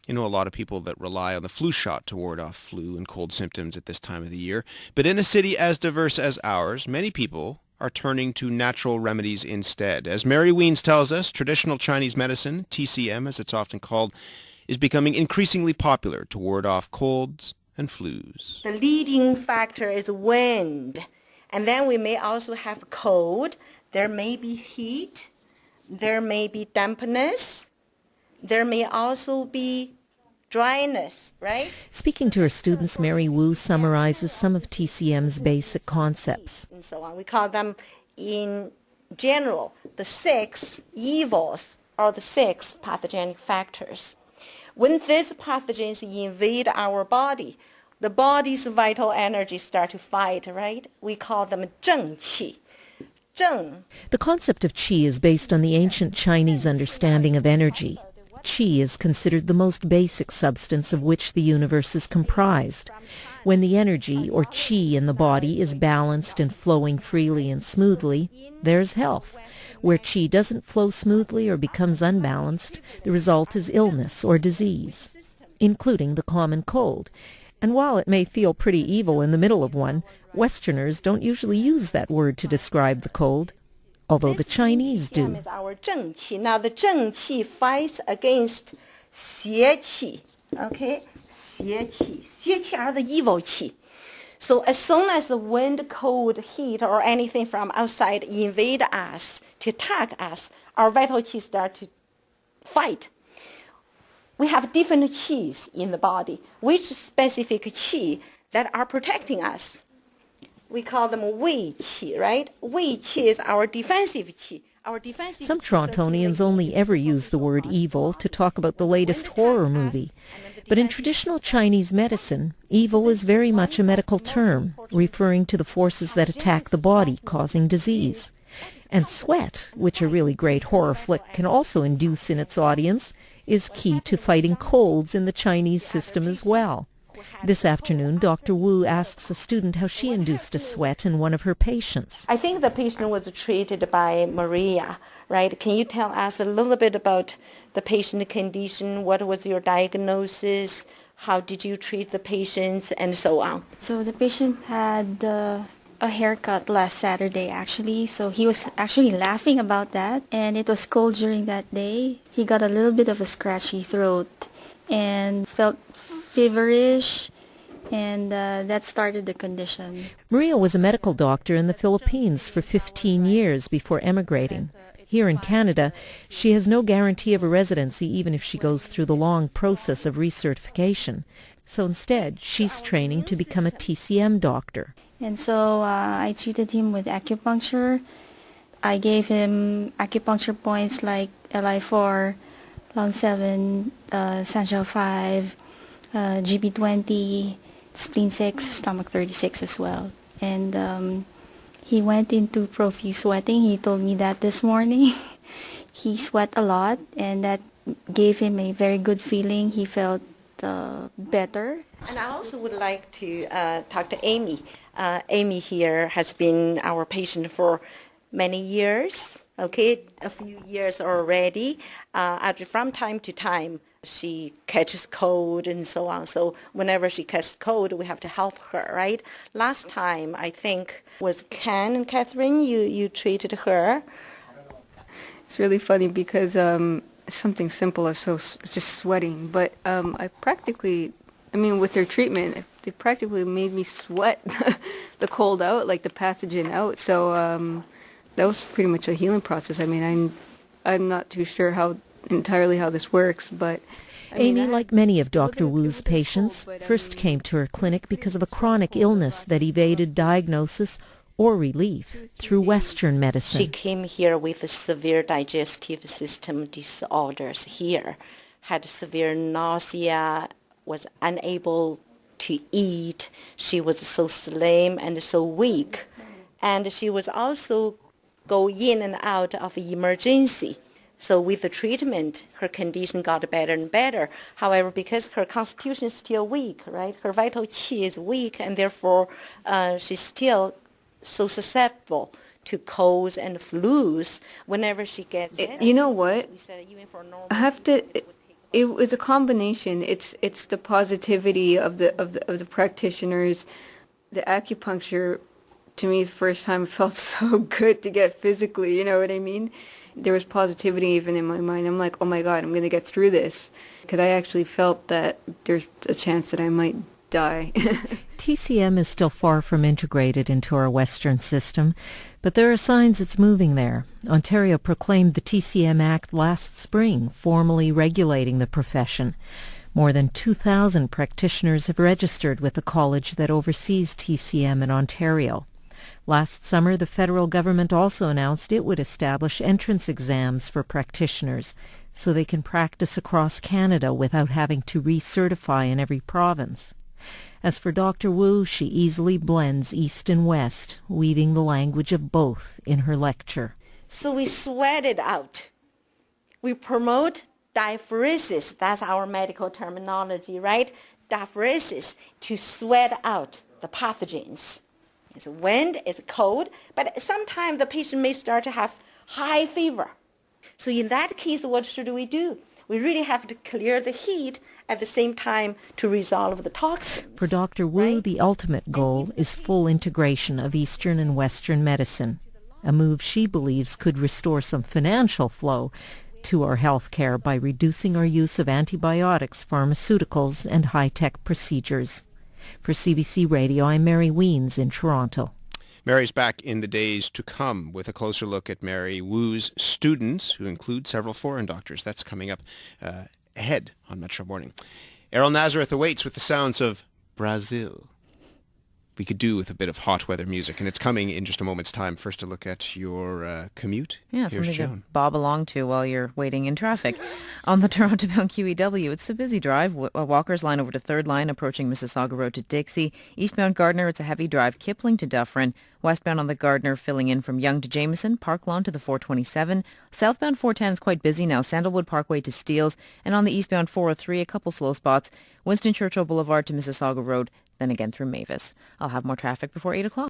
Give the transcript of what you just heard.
You know, a lot of people that rely on the flu shot to ward off flu and cold symptoms at this time of the year. But in a city as diverse as ours, many people are turning to natural remedies instead. As Mary Weens tells us, traditional Chinese medicine, TCM as it's often called, is becoming increasingly popular to ward off colds and flus. The leading factor is wind. And then we may also have cold. There may be heat. There may be dampness. There may also be dryness, right? Speaking to her students, Mary Wu summarizes some of TCM's basic concepts. And so on. We call them, in general, the 6 evils or the 6 pathogenic factors. When these pathogens invade our body, the body's vital energy start to fight, right? We call them 正气. The concept of qi is based on the ancient Chinese understanding of energy. Qi is considered the most basic substance of which the universe is comprised. When the energy, or qi, in the body is balanced and flowing freely and smoothly, there's health. Where qi doesn't flow smoothly or becomes unbalanced, the result is illness or disease, including the common cold. And while it may feel pretty evil in the middle of one, Westerners don't usually use that word to describe the cold, although the Chinese do. This is our 正气. Now the 正气 fights against 邪气. Okay? 邪气. 邪气 are the evil qi. So as soon as the wind, cold, heat, or anything from outside invade us to attack us, our vital qi start to fight. We have different qis in the body, which specific qi that are protecting us. We call them wei qi, right? Wei qi is our defensive qi. Some Torontonians only ever use the word evil to talk about the latest horror movie. But in traditional Chinese medicine, evil is very much a medical term, referring to the forces that attack the body, causing disease. And sweat, which a really great horror flick can also induce in its audience, is key to fighting colds in the Chinese system as well. This afternoon, Dr. Wu asks a student how she induced a sweat in one of her patients. I think the patient was treated by Maria, right? Can you tell us a little bit about the patient condition? What was your diagnosis? How did you treat the patients, and so on? So the patient had a haircut last Saturday, actually. So he was actually laughing about that. And it was cold during that day. He got a little bit of a scratchy throat and felt feverish, and that started the condition. Maria was a medical doctor in the Philippines for 15 years before emigrating. Here in Canada, she has no guarantee of a residency even if she goes through the long process of recertification. So instead, she's training to become a TCM doctor. And so I treated him with acupuncture. I gave him acupuncture points like LI4, Lung 7, Sanshao 5, GB20, spleen 6, stomach 36 as well. And he went into profuse sweating. He told me that this morning. He sweat a lot, and that gave him a very good feeling. He felt better. And I also would like to talk to Amy. Amy here has been our patient for many years, okay, a few years already. From time to time, she catches cold and so on. So whenever she catches cold, we have to help her, right? Last time, I think, was Ken and Catherine, you treated her. It's really funny because something simple as just sweating. But with their treatment, they practically made me sweat the cold out, like the pathogen out. So that was pretty much a healing process. I mean, I'm not too sure how this works, but Amy, like many of Dr. Wu's patients, first came to her clinic because of a chronic illness that evaded diagnosis or relief through Western medicine. She came here with severe digestive system disorders here, had severe nausea, was unable to eat. She was so slim and so weak. And she was also go in and out of emergency. So with the treatment, her condition got better and better. However, because her constitution is still weak, right? Her vital qi is weak, and therefore she's still so susceptible to colds and flus whenever she gets in. You know what? It was a combination. It's the positivity of the practitioners. The acupuncture, to me, the first time felt so good to get physically. You know what I mean? There was positivity even in my mind. I'm like, oh my God, I'm going to get through this, because I actually felt that there's a chance that I might die. TCM is still far from integrated into our Western system, but there are signs it's moving there. Ontario proclaimed the TCM Act last spring, formally regulating the profession. More than 2,000 practitioners have registered with the college that oversees TCM in Ontario. Last summer, the federal government also announced it would establish entrance exams for practitioners so they can practice across Canada without having to recertify in every province. As for Dr. Wu, she easily blends East and West, weaving the language of both in her lecture. So we sweat it out. We promote diaphoresis. That's our medical terminology, right? Diaphoresis, to sweat out the pathogens. It's wind, it's cold, but sometimes the patient may start to have high fever. So in that case, what should we do? We really have to clear the heat at the same time to resolve the toxins. For Dr. Wu, right? the ultimate goal is full integration of Eastern and Western medicine, a move she believes could restore some financial flow to our health care by reducing our use of antibiotics, pharmaceuticals, and high-tech procedures. For CBC Radio, I'm Mary Weens in Toronto. Mary's back in the days to come with a closer look at Mary Wu's students, who include several foreign doctors. That's coming up ahead on Metro Morning. Errol Nazareth awaits with the sounds of Brazil. We could do with a bit of hot weather music, and it's coming in just a moment's time. First, a look at your commute. Yeah, Here's something Joan. to bob along to while you're waiting in traffic. On the Toronto-bound QEW, it's a busy drive. Walker's line over to 3rd Line, approaching Mississauga Road to Dixie. Eastbound Gardner, it's a heavy drive. Kipling to Dufferin. Westbound on the Gardner, filling in from Yonge to Jameson. Park Lawn to the 427. Southbound 410 is quite busy now. Sandalwood Parkway to Steeles. And on the eastbound 403, a couple slow spots. Winston Churchill Boulevard to Mississauga Road, then again through Mavis. I'll have more traffic before 8 o'clock.